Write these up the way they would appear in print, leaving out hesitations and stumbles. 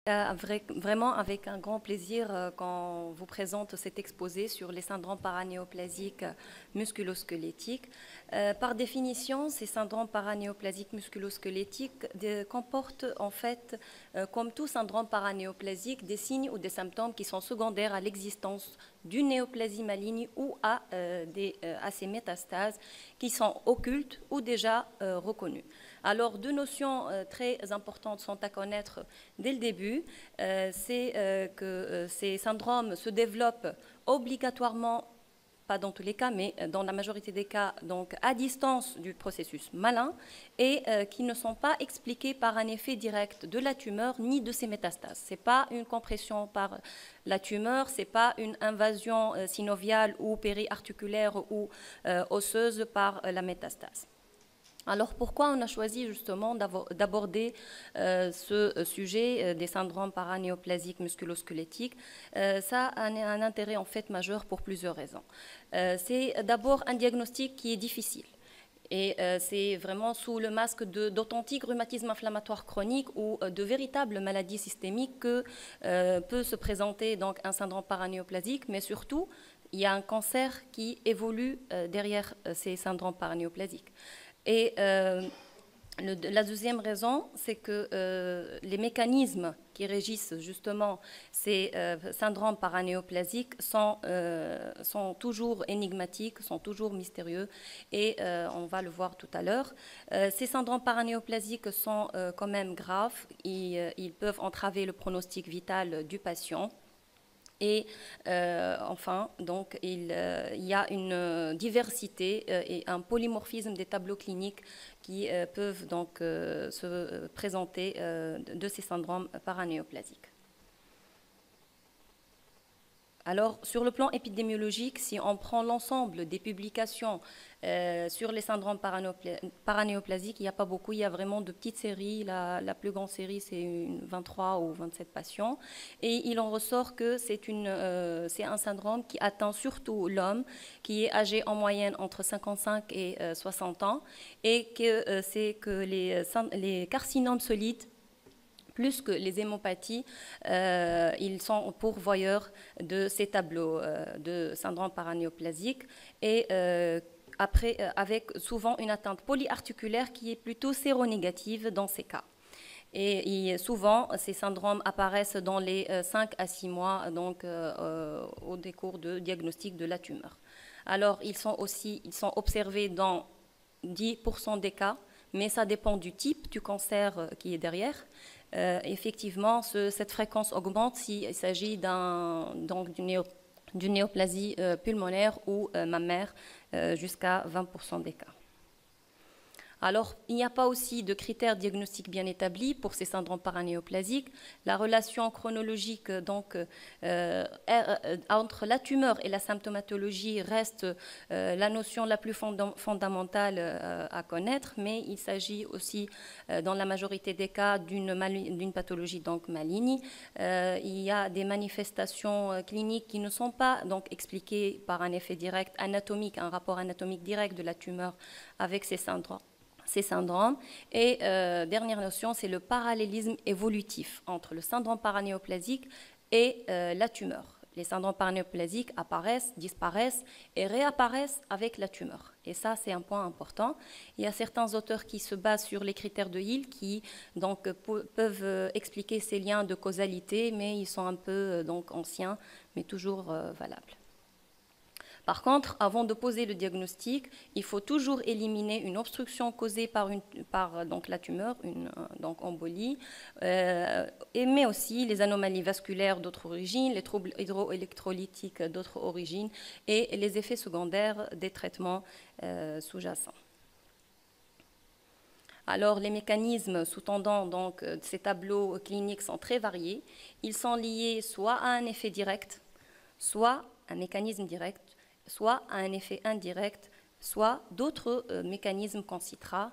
Vraiment avec un grand plaisir quand vous présente cet exposé sur les syndromes paranéoplasiques musculosquelettiques. Par définition, ces syndromes paranéoplasiques musculosquelettiques comportent en fait, comme tout syndrome paranéoplasique, des signes ou des symptômes qui sont secondaires à l'existence d'une néoplasie maligne ou à ces métastases qui sont occultes ou déjà reconnues. Alors, deux notions très importantes sont à connaître dès le début. C'est que ces syndromes se développent obligatoirement, pas dans tous les cas, mais dans la majorité des cas, donc à distance du processus malin, et qui ne sont pas expliqués par un effet direct de la tumeur ni de ses métastases. Ce n'est pas une compression par la tumeur, ce n'est pas une invasion synoviale ou périarticulaire ou osseuse par la métastase. Alors pourquoi on a choisi justement d'aborder ce sujet des syndromes paranéoplasiques musculosquelettiques? Ça a un intérêt en fait majeur pour plusieurs raisons. C'est d'abord un diagnostic qui est difficile. Et c'est vraiment sous le masque d'authentiques rhumatismes inflammatoires chroniques ou de véritables maladies systémiques que peut se présenter donc un syndrome paranéoplasique, mais surtout, il y a un cancer qui évolue derrière ces syndromes paranéoplasiques. Et la deuxième raison, c'est que les mécanismes qui régissent justement ces syndromes paranéoplasiques sont toujours énigmatiques, sont toujours mystérieux, et on va le voir tout à l'heure. Ces syndromes paranéoplasiques sont quand même graves, ils peuvent entraver le pronostic vital du patient. Et enfin, donc, il y a une diversité et un polymorphisme des tableaux cliniques qui peuvent donc se présenter de ces syndromes paranéoplasiques. Alors, sur le plan épidémiologique, si on prend l'ensemble des publications sur les syndromes paranéoplasiques, il n'y a pas beaucoup, il y a vraiment de petites séries. La plus grande série, c'est 23 ou 27 patients. Et il en ressort que c'est un syndrome qui atteint surtout l'homme, qui est âgé en moyenne entre 55 et 60 ans, et que c'est que les carcinomes solides, plus que les hémopathies, ils sont pourvoyeurs de ces tableaux de syndrome paranéoplasique et avec souvent une atteinte polyarticulaire qui est plutôt séronégative dans ces cas. Et souvent, ces syndromes apparaissent dans les 5 à 6 mois, donc au décours de diagnostic de la tumeur. Alors, ils sont observés dans 10% des cas, mais ça dépend du type du cancer qui est derrière. Effectivement, cette fréquence augmente s'il s'agit d'une néoplasie pulmonaire ou mammaire jusqu'à 20% des cas. Alors, il n'y a pas aussi de critères diagnostiques bien établis pour ces syndromes paranéoplasiques. La relation chronologique donc, entre la tumeur et la symptomatologie reste la notion la plus fondamentale à connaître, mais il s'agit aussi, dans la majorité des cas, d'une pathologie donc maligne. Il y a des manifestations cliniques qui ne sont pas donc expliquées par un effet direct anatomique, un rapport anatomique direct de la tumeur avec ces syndromes. Et dernière notion, c'est le parallélisme évolutif entre le syndrome paranéoplasique et la tumeur. Les syndromes paranéoplasiques apparaissent, disparaissent et réapparaissent avec la tumeur. Et ça, c'est un point important. Il y a certains auteurs qui se basent sur les critères de Hill qui donc, peuvent expliquer ces liens de causalité, mais ils sont un peu donc, anciens, mais toujours valables. Par contre, avant de poser le diagnostic, il faut toujours éliminer une obstruction causée par donc, la tumeur, donc embolie, mais aussi les anomalies vasculaires d'autres origines, les troubles hydroélectrolytiques d'autres origines et les effets secondaires des traitements sous-jacents. Alors, les mécanismes sous-tendant donc, ces tableaux cliniques sont très variés. Ils sont liés soit à un effet direct, soit à un mécanisme direct, soit à un effet indirect, soit d'autres mécanismes qu'on citera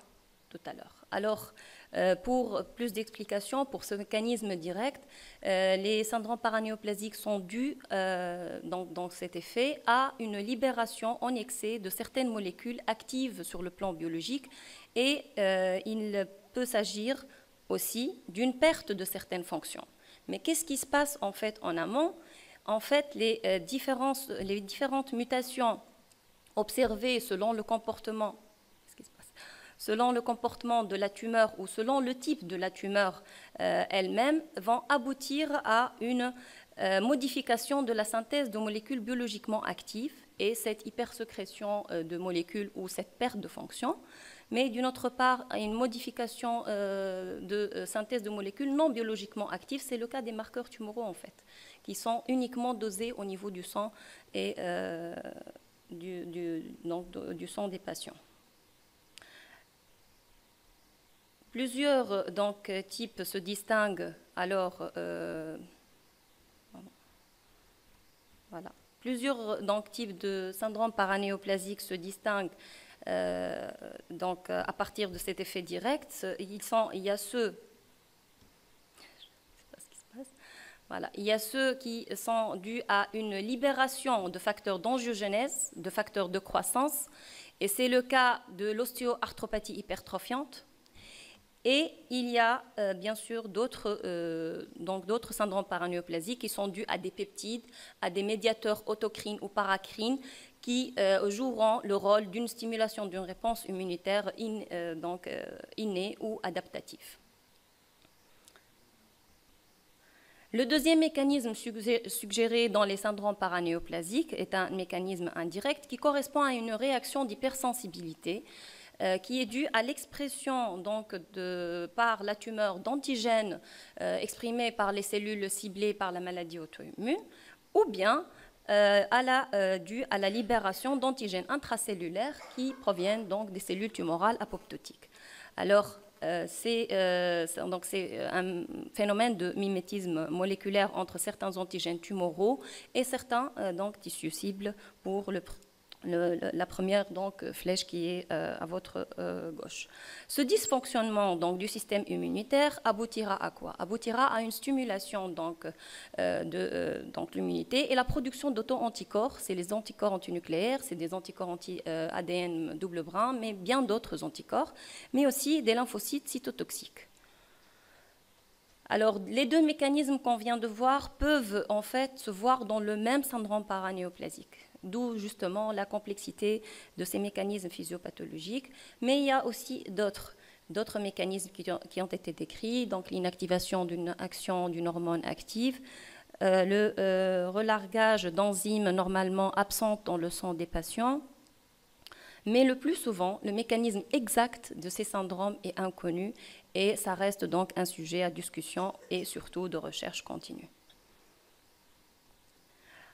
tout à l'heure. Alors, pour plus d'explications, pour ce mécanisme direct, les syndromes paranéoplasiques sont dus, dans cet effet, à une libération en excès de certaines molécules actives sur le plan biologique et il peut s'agir aussi d'une perte de certaines fonctions. Mais qu'est-ce qui se passe en fait en amont? En fait, les différentes mutations observées selon le comportement, de la tumeur ou selon le type de la tumeur elle-même, vont aboutir à une modification de la synthèse de molécules biologiquement actives et cette hypersécrétion de molécules ou cette perte de fonction, mais d'une autre part, une modification de synthèse de molécules non biologiquement actives. C'est le cas des marqueurs tumoraux, en fait, qui sont uniquement dosés au niveau du sang et du sang des patients. Plusieurs types se distinguent alors. Voilà. Plusieurs types de syndrome paranéoplasique se distinguent à partir de cet effet direct. Il y a ceux, je sais pas ce qui se passe. Voilà. Il y a ceux qui sont dus à une libération de facteurs d'angiogenèse, de facteurs de croissance, et c'est le cas de l'ostéoarthropathie hypertrophiante. Et il y a bien sûr d'autres syndromes paranéoplasiques qui sont dus à des peptides, à des médiateurs autocrines ou paracrines qui joueront le rôle d'une stimulation d'une réponse immunitaire innée ou adaptative. Le deuxième mécanisme suggéré dans les syndromes paranéoplasiques est un mécanisme indirect qui correspond à une réaction d'hypersensibilité qui est due à l'expression par la tumeur d'antigènes exprimés par les cellules ciblées par la maladie auto-immune, ou bien due à la libération d'antigènes intracellulaires qui proviennent donc des cellules tumorales apoptotiques. Alors, c'est un phénomène de mimétisme moléculaire entre certains antigènes tumoraux et certains tissus cibles pour la première flèche qui est à votre gauche. Ce dysfonctionnement du système immunitaire aboutira à quoi? Aboutira à une stimulation de l'immunité et la production d'auto-anticorps. C'est les anticorps antinucléaires, c'est des anticorps anti-ADN double brin, mais bien d'autres anticorps, mais aussi des lymphocytes cytotoxiques. Alors, les deux mécanismes qu'on vient de voir peuvent en fait se voir dans le même syndrome paranéoplasique, d'où justement la complexité de ces mécanismes physiopathologiques. Mais il y a aussi d'autres mécanismes qui ont été décrits, donc l'inactivation d'une action d'une hormone active, le relargage d'enzymes normalement absentes dans le sang des patients. Mais le plus souvent, le mécanisme exact de ces syndromes est inconnu et ça reste donc un sujet à discussion et surtout de recherche continue.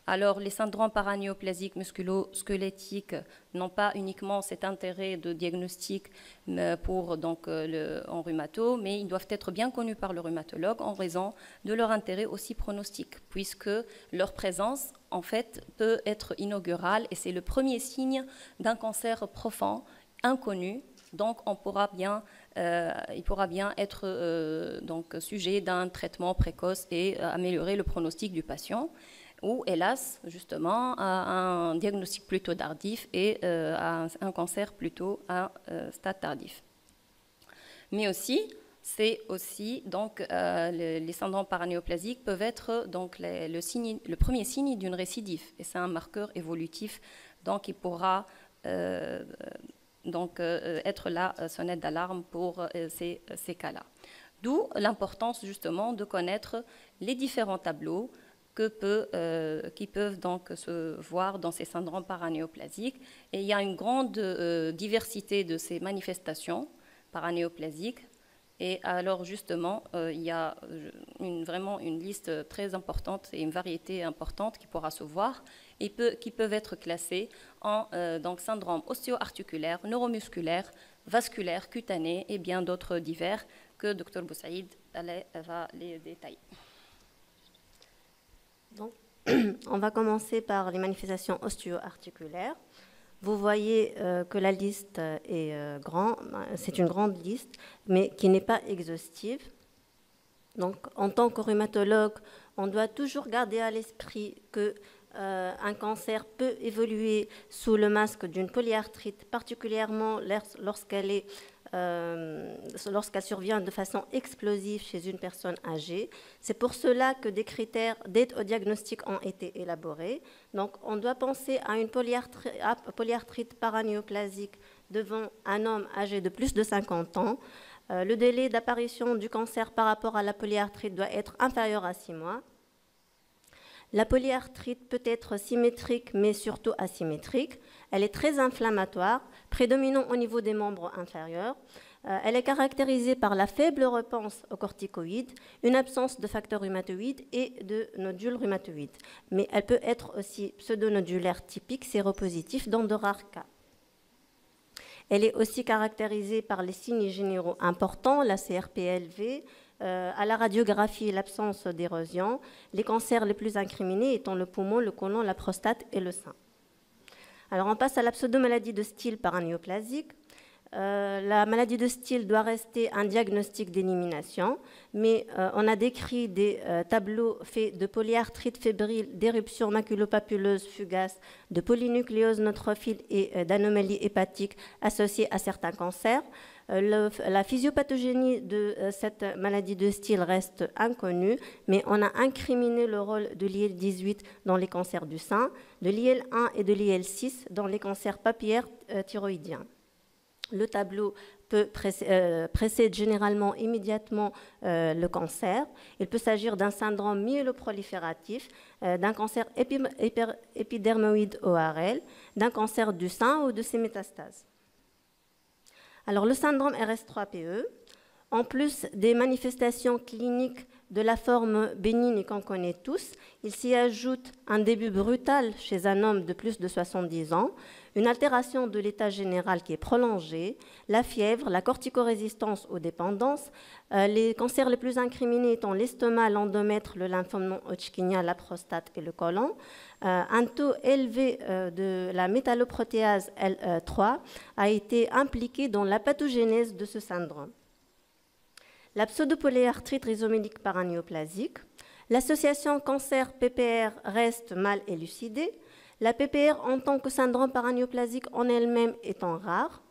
Alors, les syndromes paranéoplasiques musculo-squelettiques n'ont pas uniquement cet intérêt de diagnostic en rhumato, mais ils doivent être bien connus par le rhumatologue en raison de leur intérêt aussi pronostique, puisque leur présence, en fait, peut être inaugurale et c'est le premier signe d'un cancer profond, inconnu. Donc, il pourra bien être sujet d'un traitement précoce et améliorer le pronostic du patient, ou hélas, justement, à un diagnostic plutôt tardif et à un cancer plutôt à stade tardif. Mais aussi, les syndromes paranéoplasiques peuvent être le premier signe d'une récidive, et c'est un marqueur évolutif, donc il pourra être la sonnette d'alarme pour ces cas-là. D'où l'importance justement de connaître les différents tableaux qui peuvent donc se voir dans ces syndromes paranéoplasiques. Et il y a une grande diversité de ces manifestations paranéoplasiques. Et alors justement, il y a vraiment une liste très importante et une variété importante qui pourra se voir et qui peuvent être classées en syndrome ostéo-articulaire, neuromusculaire, vasculaire, cutané et bien d'autres divers que Dr Boussaïd va les détailler. Donc, on va commencer par les manifestations ostéo-articulaires. Vous voyez que la liste est grande, c'est une grande liste, mais qui n'est pas exhaustive. Donc, en tant que rhumatologue, on doit toujours garder à l'esprit que un cancer peut évoluer sous le masque d'une polyarthrite, particulièrement lorsqu'elle est lorsqu'elle survient de façon explosive chez une personne âgée. C'est pour cela que des critères d'aide au diagnostic ont été élaborés. Donc, on doit penser à une polyarthrite paranéoplasique devant un homme âgé de plus de 50 ans. Le délai d'apparition du cancer par rapport à la polyarthrite doit être inférieur à 6 mois. La polyarthrite peut être symétrique, mais surtout asymétrique. Elle est très inflammatoire, prédominant au niveau des membres inférieurs. Elle est caractérisée par la faible réponse aux corticoïdes, une absence de facteurs rhumatoïdes et de nodules rhumatoïdes. Mais elle peut être aussi pseudonodulaire typique, séropositif dans de rares cas. Elle est aussi caractérisée par les signes généraux importants, la CRP élevée, à la radiographie, l'absence d'érosion, les cancers les plus incriminés étant le poumon, le côlon, la prostate et le sein. Alors on passe à la pseudomaladie de Still paranéoplasique. La maladie de Still doit rester un diagnostic d'élimination, mais on a décrit des tableaux faits de polyarthrite fébrile, d'éruption maculopapuleuse fugace, de polynucléose neutrophile et d'anomalies hépatiques associées à certains cancers. La physiopathogénie de cette maladie de Still reste inconnue, mais on a incriminé le rôle de l'IL-18 dans les cancers du sein, de l'IL-1 et de l'IL-6 dans les cancers papillaires thyroïdiens. Le tableau précède généralement immédiatement le cancer. Il peut s'agir d'un syndrome myéloprolifératif, d'un cancer épidermoïde ORL, d'un cancer du sein ou de ses métastases. Alors, le syndrome RS3-PE, en plus des manifestations cliniques de la forme bénigne qu'on connaît tous, il s'y ajoute un début brutal chez un homme de plus de 70 ans, une altération de l'état général qui est prolongée, la fièvre, la corticorésistance aux dépendances, les cancers les plus incriminés étant l'estomac, l'endomètre, le lymphome non-Hodgkinien, la prostate et le côlon. Un taux élevé de la métalloprotéase L3 a été impliqué dans la pathogénèse de ce syndrome. La pseudopolyarthrite rhizomélique paranéoplasique. L'association cancer-PPR reste mal élucidée. La PPR en tant que syndrome paranéoplasique en elle-même étant rare.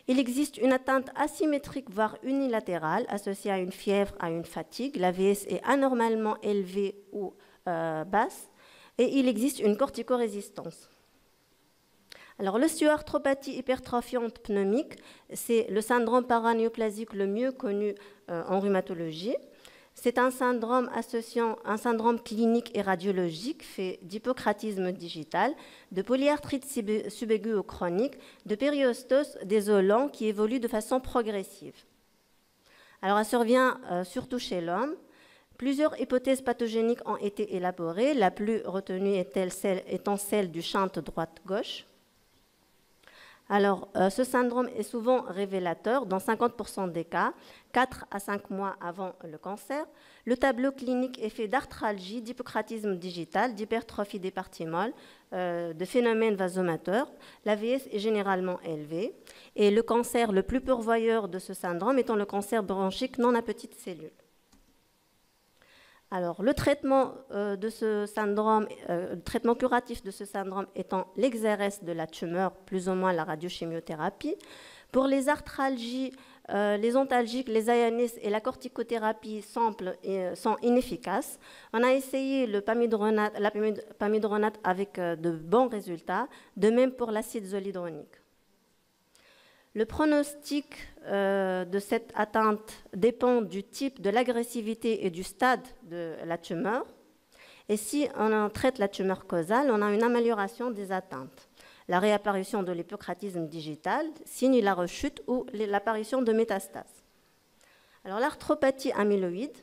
Il existe une atteinte asymétrique, voire unilatérale, associée à une fièvre, à une fatigue. La VS est anormalement élevée ou basse. Et il existe une corticorésistance. Alors, l'ostéoarthropathie hypertrophiante pneumique, c'est le syndrome paranéoplasique le mieux connu en rhumatologie. C'est un syndrome associant un syndrome clinique et radiologique fait d'hypocratisme digital, de polyarthrite subaiguë ou chronique, de périostose désolant qui évolue de façon progressive. Alors, elle survient surtout chez l'homme. Plusieurs hypothèses pathogéniques ont été élaborées, la plus retenue étant celle du shunt droite-gauche. Alors, ce syndrome est souvent révélateur dans 50% des cas, 4 à 5 mois avant le cancer. Le tableau clinique est fait d'arthralgie, d'hypocratisme digital, d'hypertrophie des parties molles, de phénomènes vasomateurs. La VS est généralement élevée. Et le cancer le plus pourvoyeur de ce syndrome étant le cancer bronchique non à petites cellules. Alors, le traitement de ce syndrome, le traitement curatif de ce syndrome étant l'exérèse de la tumeur, plus ou moins la radiochimiothérapie. Pour les arthralgies, les ontalgiques, les ayanistes et la corticothérapie sont inefficaces. On a essayé la pamidronate avec de bons résultats, de même pour l'acide zolhydronique. Le pronostic de cette atteinte dépend du type, de l'agressivité et du stade de la tumeur. Et si on traite la tumeur causale, on a une amélioration des atteintes. La réapparition de l'hypocratisme digital signe la rechute ou l'apparition de métastases. Alors, l'arthropathie amyloïde,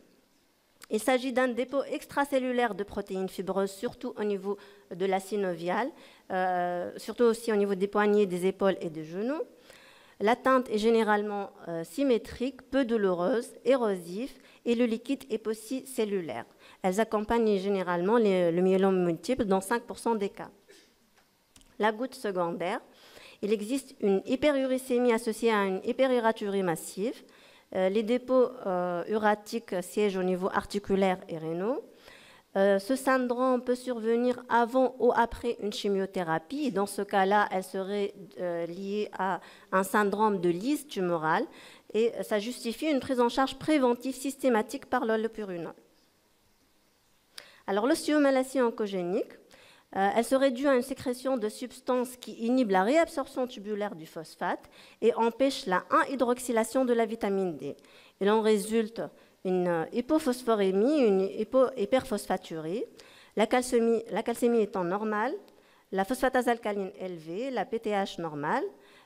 il s'agit d'un dépôt extracellulaire de protéines fibreuses, surtout au niveau de la synoviale, surtout aussi au niveau des poignets, des épaules et des genoux. L'atteinte est généralement symétrique, peu douloureuse, érosive et le liquide est aussi cellulaire. Elles accompagnent généralement le myélome multiple dans 5% des cas. La goutte secondaire, il existe une hyperuricémie associée à une hyperuraturie massive. Les dépôts uratiques siègent au niveau articulaire et rénaux. Ce syndrome peut survenir avant ou après une chimiothérapie. Dans ce cas-là, elle serait liée à un syndrome de lyse tumorale et ça justifie une prise en charge préventive systématique par l'allopurinol. Alors, l'ostéomalacie oncogénique, elle serait due à une sécrétion de substances qui inhibent la réabsorption tubulaire du phosphate et empêche la 1-hydroxylation de la vitamine D. Il en résulte une hypophosphorémie, une hyperphosphaturie, la calcémie étant normale, la phosphatase alcaline élevée, la PTH normale,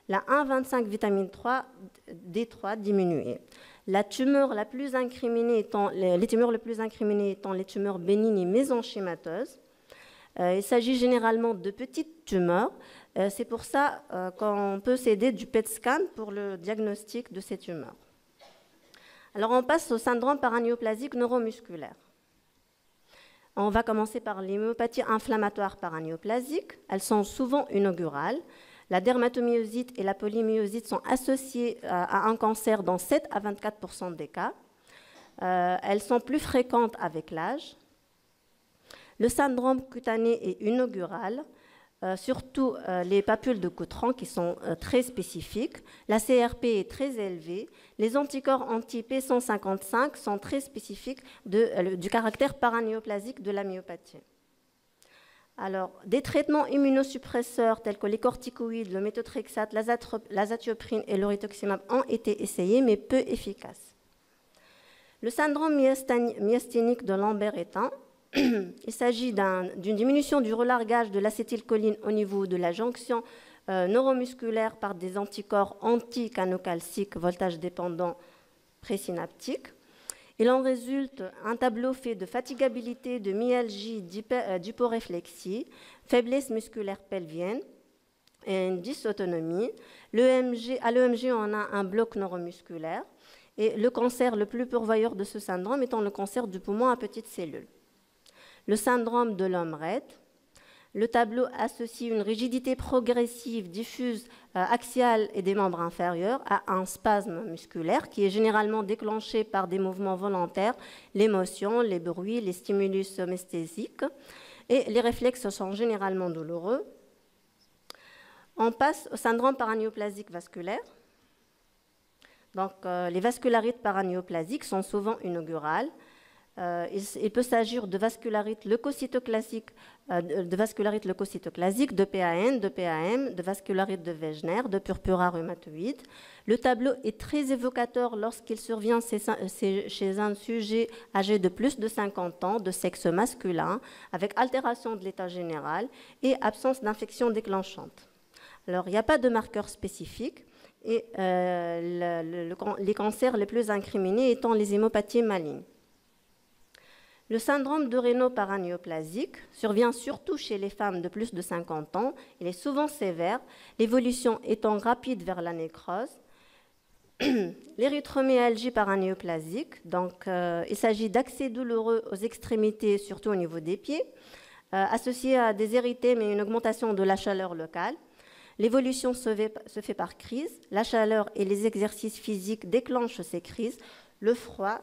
la 1,25 vitamine D3 diminuée. Les tumeurs les plus incriminées étant les tumeurs bénignes et mésenchymateuses. Il s'agit généralement de petites tumeurs. C'est pour ça qu'on peut s'aider du PET scan pour le diagnostic de ces tumeurs. Alors on passe au syndrome paranéoplasique neuromusculaire. On va commencer par les myopathies inflammatoires paranéoplasiques. Elles sont souvent inaugurales. La dermatomyosite et la polymyosite sont associées à un cancer dans 7 à 24% des cas. Elles sont plus fréquentes avec l'âge. Le syndrome cutané est inaugural, surtout les papules de Coutran qui sont très spécifiques. La CRP est très élevée. Les anticorps anti-P155 sont très spécifiques du caractère paranéoplasique de la myopathie. Alors, des traitements immunosuppresseurs tels que les corticoïdes, le méthotrexate, l'azatioprine et le rituximab ont été essayés, mais peu efficaces. Le syndrome myasthénique de Lambert-Eaton, il s'agit d'une diminution du relargage de l'acétylcholine au niveau de la jonction neuromusculaire par des anticorps anticanocalciques voltage dépendants présynaptiques. Il en résulte un tableau fait de fatigabilité, de myalgie, d'hyporéflexie, faiblesse musculaire pelvienne et une dysautonomie. À l'EMG, on a un bloc neuromusculaire. Et le cancer le plus pourvoyeur de ce syndrome étant le cancer du poumon à petites cellules. Le syndrome de l'homme raide. Le tableau associe une rigidité progressive, diffuse, axiale et des membres inférieurs à un spasme musculaire qui est généralement déclenché par des mouvements volontaires, l'émotion, les bruits, les stimulus somesthésiques. Et les réflexes sont généralement douloureux. On passe au syndrome paranéoplasique vasculaire. Donc, les vascularites paranéoplasiques sont souvent inaugurales. Il peut s'agir de vascularites leucocytoclasiques, de PAN, de PAM, de vascularites de Wegener, de purpura rhumatoïde. Le tableau est très évocateur lorsqu'il survient chez un sujet âgé de plus de 50 ans, de sexe masculin, avec altération de l'état général et absence d'infection déclenchante. Alors, il n'y a pas de marqueur spécifique. Et les cancers les plus incriminés étant les hémopathies malignes. Le syndrome de Raynaud paranéoplasique survient surtout chez les femmes de plus de 50 ans. Il est souvent sévère, l'évolution étant rapide vers la nécrose. L'érythroméalgie paranéoplasique, donc il s'agit d'accès douloureux aux extrémités, surtout au niveau des pieds, associés à des érythèmes et une augmentation de la chaleur locale. L'évolution se fait par crise. La chaleur et les exercices physiques déclenchent ces crises. Le froid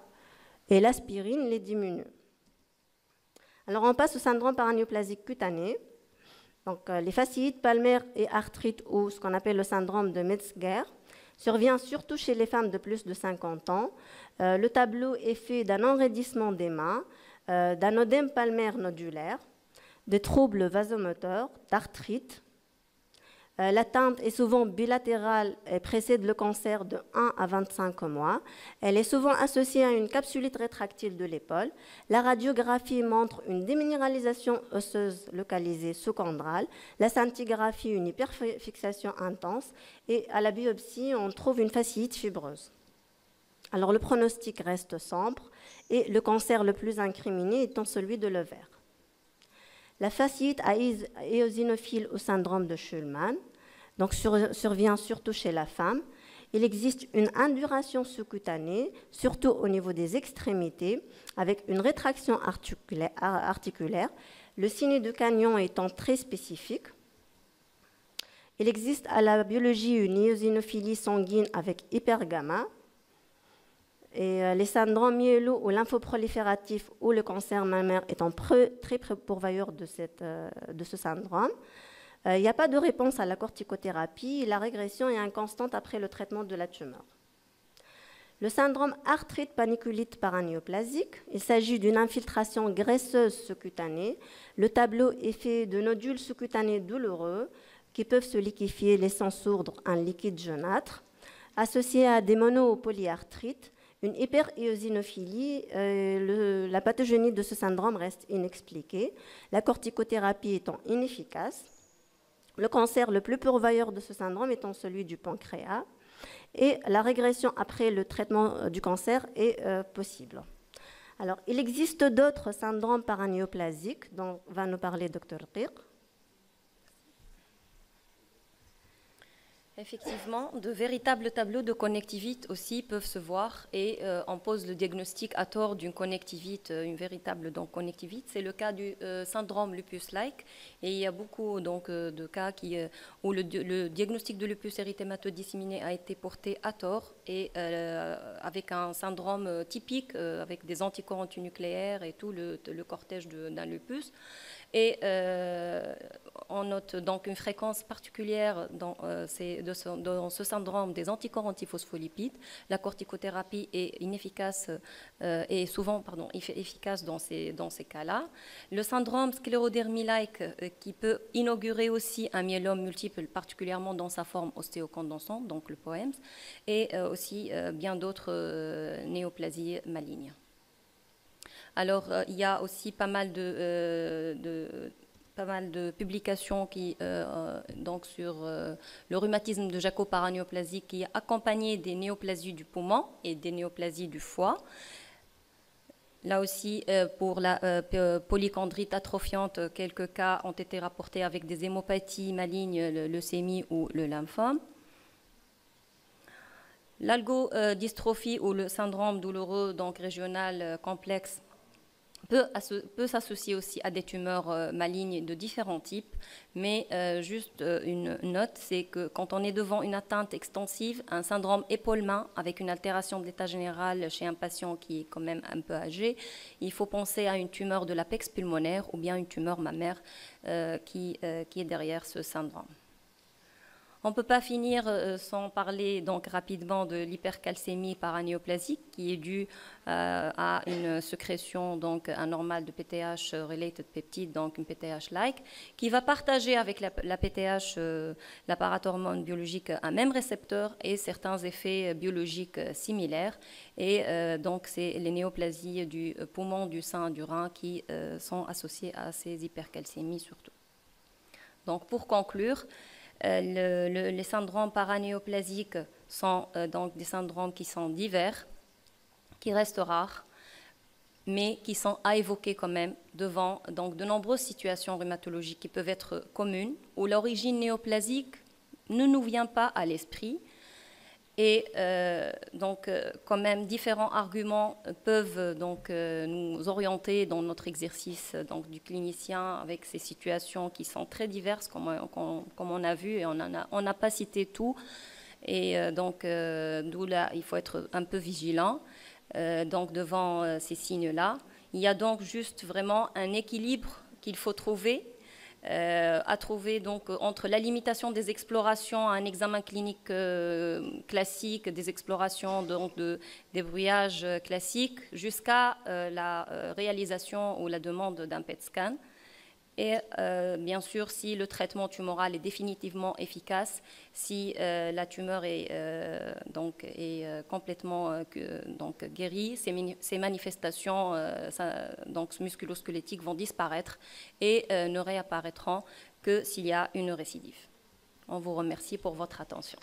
et l'aspirine les diminuent. Alors on passe au syndrome paranéoplasique cutané. Donc, les fasciites palmaires et arthrite ou ce qu'on appelle le syndrome de Metzger survient surtout chez les femmes de plus de 50 ans. Le tableau est fait d'un enraidissement des mains, d'un œdème palmaire nodulaire, des troubles vasomoteurs, d'arthrite. L'atteinte est souvent bilatérale et précède le cancer de 1 à 25 mois. Elle est souvent associée à une capsulite rétractile de l'épaule. La radiographie montre une déminéralisation osseuse localisée sous-chondrale. La scintigraphie, une hyperfixation intense. Et à la biopsie, on trouve une fasciite fibreuse. Alors le pronostic reste sombre et le cancer le plus incriminé étant celui de l'ovaire. La fasciite éosinophile au syndrome de Shulman donc survient surtout chez la femme. Il existe une induration sous-cutanée, surtout au niveau des extrémités, avec une rétraction articulaire, le signe de Cagnon étant très spécifique. Il existe à la biologie une éosinophilie sanguine avec hypergamma. Et les syndromes myélo- ou lymphoprolifératifs ou le cancer mammaire étant très pourvoyeurs de ce syndrome, il n'y a pas de réponse à la corticothérapie. La régression est inconstante après le traitement de la tumeur. Le syndrome arthrite paniculite paranéoplasique, il s'agit d'une infiltration graisseuse sous-cutanée. Le tableau est fait de nodules sous-cutanés douloureux qui peuvent se liquéfier, laissant sourdre un liquide jaunâtre. Associé à des mono- ou polyarthrites, une hyperéosinophilie, la pathogénie de ce syndrome reste inexpliquée, la corticothérapie étant inefficace. Le cancer le plus pourvoyeur de ce syndrome étant celui du pancréas. Et la régression après le traitement du cancer est possible. Alors, il existe d'autres syndromes paranéoplasiques dont va nous parler Dr. Qiq. Effectivement, de véritables tableaux de connectivite aussi peuvent se voir et on pose le diagnostic à tort d'une connectivite, une véritable donc, connectivite. C'est le cas du syndrome lupus-like et il y a beaucoup donc, de cas où le diagnostic de lupus érythématodisséminé a été porté à tort et avec un syndrome typique avec des anticorps antinucléaires et tout le cortège d'un lupus. Et on note donc une fréquence particulière dans ce syndrome des anticorps antiphospholipides. La corticothérapie est inefficace et souvent efficace dans ces cas-là. Le syndrome sclérodermie-like qui peut inaugurer aussi un myélome multiple, particulièrement dans sa forme ostéocondensante, donc le POEMS, et aussi bien d'autres néoplasies malignes. Alors, il y a aussi pas mal de publications donc sur le rhumatisme de Jacob-paranéoplasique qui est accompagné des néoplasies du poumon et des néoplasies du foie. Là aussi, pour la polychondrite atrophiante, quelques cas ont été rapportés avec des hémopathies malignes, le leucémie ou le lymphome. L'algodystrophie ou le syndrome douloureux donc régional complexe peut s'associer aussi à des tumeurs malignes de différents types, mais juste une note, c'est que quand on est devant une atteinte extensive, un syndrome épaule-main avec une altération de l'état général chez un patient qui est quand même un peu âgé, il faut penser à une tumeur de l'apex pulmonaire ou bien une tumeur mammaire qui est derrière ce syndrome. On ne peut pas finir sans parler donc rapidement de l'hypercalcémie paranéoplasique qui est due à une sécrétion donc anormale de PTH related peptide, donc une PTH-like, qui va partager avec la PTH, la parathormone biologique, un même récepteur et certains effets biologiques similaires. Et donc c'est les néoplasies du poumon, du sein, du rein qui sont associées à ces hypercalcémies surtout. Donc pour conclure, les syndromes paranéoplasiques sont donc des syndromes qui sont divers, qui restent rares, mais qui sont à évoquer quand même devant donc, de nombreuses situations rhumatologiques qui peuvent être communes, où l'origine néoplasique ne nous vient pas à l'esprit. Et donc, quand même, différents arguments peuvent donc nous orienter dans notre exercice donc, du clinicien avec ces situations qui sont très diverses, comme on a vu, et on n'a pas cité tout. Et donc, d'où là, il faut être un peu vigilant donc, devant ces signes-là. Il y a donc juste vraiment un équilibre qu'il faut trouver. À trouver donc entre la limitation des explorations à un examen clinique classique, des explorations donc de débrouillage classique, jusqu'à la réalisation ou la demande d'un PET scan. Et bien sûr, si le traitement tumoral est définitivement efficace, si la tumeur est complètement donc guérie, ces manifestations donc musculo-squelettiques vont disparaître et ne réapparaîtront que s'il y a une récidive. On vous remercie pour votre attention.